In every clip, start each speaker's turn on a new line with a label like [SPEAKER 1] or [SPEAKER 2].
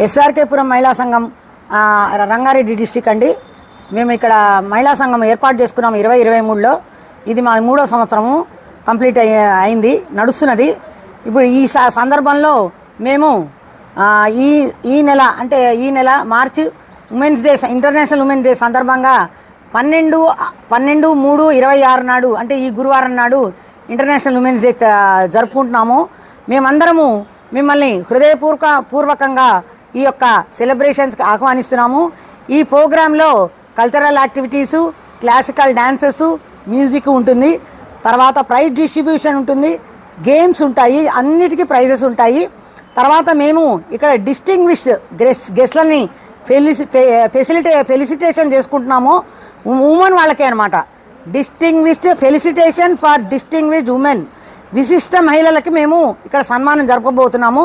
[SPEAKER 1] ఎస్ఆర్కేపురం మహిళా సంఘం రంగారెడ్డి డిస్టిక్ అండి. మేము ఇక్కడ మహిళా సంఘం ఏర్పాటు చేసుకున్నాము 2023లో. ఇది మా 3వ సంవత్సరము కంప్లీట్ అయింది, నడుస్తున్నది. ఇప్పుడు ఈ సందర్భంలో మేము ఈ నెల మార్చి women's day, international women's day సందర్భంగా 12/3/26 నాడు, అంటే ఈ గురువారం నాడు ఇంటర్నేషనల్ ఉమెన్స్ డే జరుపుకుంటున్నాము. మేమందరము మిమ్మల్ని హృదయపూర్వకంగా ఈ యొక్క సెలబ్రేషన్స్కి ఆహ్వానిస్తున్నాము. ఈ ప్రోగ్రాంలో cultural activities, classical dances, music ఉంటుంది. తర్వాత ప్రైజ్ డిస్ట్రిబ్యూషన్ ఉంటుంది, గేమ్స్ ఉంటాయి, అన్నిటికీ ప్రైజెస్ ఉంటాయి. తర్వాత మేము ఇక్కడ డిస్టింగ్విష్డ్ గెస్ట్లని ఫెలిసిటేషన్ చేసుకుంటున్నాము. ఉమెన్ వాళ్ళకే అనమాట. Distinguished felicitation for distinguished women, విశిష్ట మహిళలకి మేము ఇక్కడ సన్మానం జరపబోతున్నాము.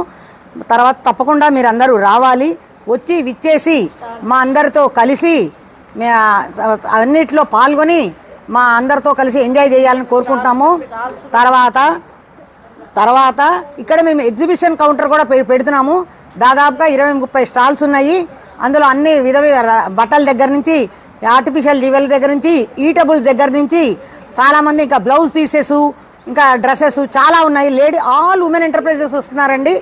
[SPEAKER 1] తర్వాత తప్పకుండా మీరు అందరూ రావాలి, వచ్చి విచ్చేసి మా అందరితో కలిసి అన్నిట్లో పాల్గొని మా అందరితో కలిసి ఎంజాయ్ చేయాలని కోరుకుంటున్నాము. తర్వాత ఇక్కడ మేము ఎగ్జిబిషన్ కౌంటర్ కూడా పెడుతున్నాము. దాదాపుగా 20-30 స్టాల్స్ ఉన్నాయి. అందులో అన్ని బట్టల దగ్గర నుంచి, ఆర్టిఫిషియల్ జ్యువెలరీ దగ్గర నుంచి, ఈటబుల్స్ దగ్గర నుంచి చాలామంది, ఇంకా బ్లౌజ్ పీసెస్, ఇంకా డ్రెస్సెస్ చాలా ఉన్నాయి. ఆల్ ఉమెన్ ఎంటర్ప్రైజెస్ వస్తున్నారండి.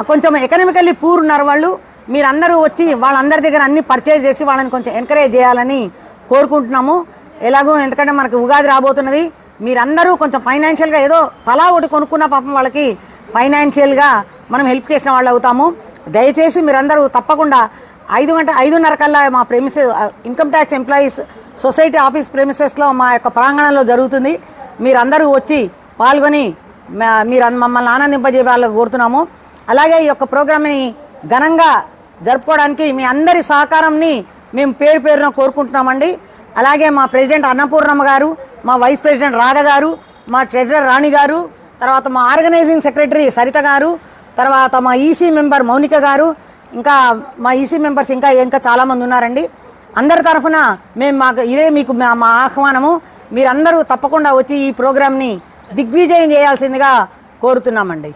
[SPEAKER 1] కొంచెం ఎకనామికల్లీ పూర్ ఉన్నారు వాళ్ళు. మీరందరూ వచ్చి వాళ్ళందరి దగ్గర అన్ని పర్చేజ్ చేసి వాళ్ళని కొంచెం ఎంకరేజ్ చేయాలని కోరుకుంటున్నాము. ఎలాగో ఎందుకంటే మనకి ఉగాది రాబోతున్నది. మీరందరూ కొంచెం ఫైనాన్షియల్గా ఏదో తలా ఒకటి కొనుక్కున్న పాపం వాళ్ళకి ఫైనాన్షియల్గా మనం హెల్ప్ చేసిన వాళ్ళు అవుతాము. దయచేసి మీరందరూ తప్పకుండా 5:30 కల్లా మా premises, income tax employees society office ప్రెమిసెస్లో మా యొక్క ప్రాంగణంలో జరుగుతుంది. మీరందరూ వచ్చి పాల్గొని మమ్మల్ని ఆనందింపజేయాలని కోరుతున్నాము. అలాగే ఈ యొక్క ప్రోగ్రామ్ని ఘనంగా జరుపుకోవడానికి మీ అందరి సహకారంని మేము పేరున కోరుకుంటున్నామండి. అలాగే మా ప్రెసిడెంట్ అన్నపూర్ణమ్మ గారు, మా వైస్ ప్రెసిడెంట్ రాధ గారు, మా ట్రెజరర్ రాణి గారు, తర్వాత మా ఆర్గనైజింగ్ సెక్రటరీ సరిత గారు, తర్వాత మా ఈసీ మెంబర్ మౌనిక గారు, ఇంకా మా ఈసీ మెంబర్స్ ఇంకా చాలామంది ఉన్నారండి. అందరి తరఫున ఇదే మీకు మా ఆహ్వానము. మీరందరూ తప్పకుండా వచ్చి ఈ ప్రోగ్రామ్ని దిగ్విజయం చేయాల్సిందిగా కోరుతున్నామండి.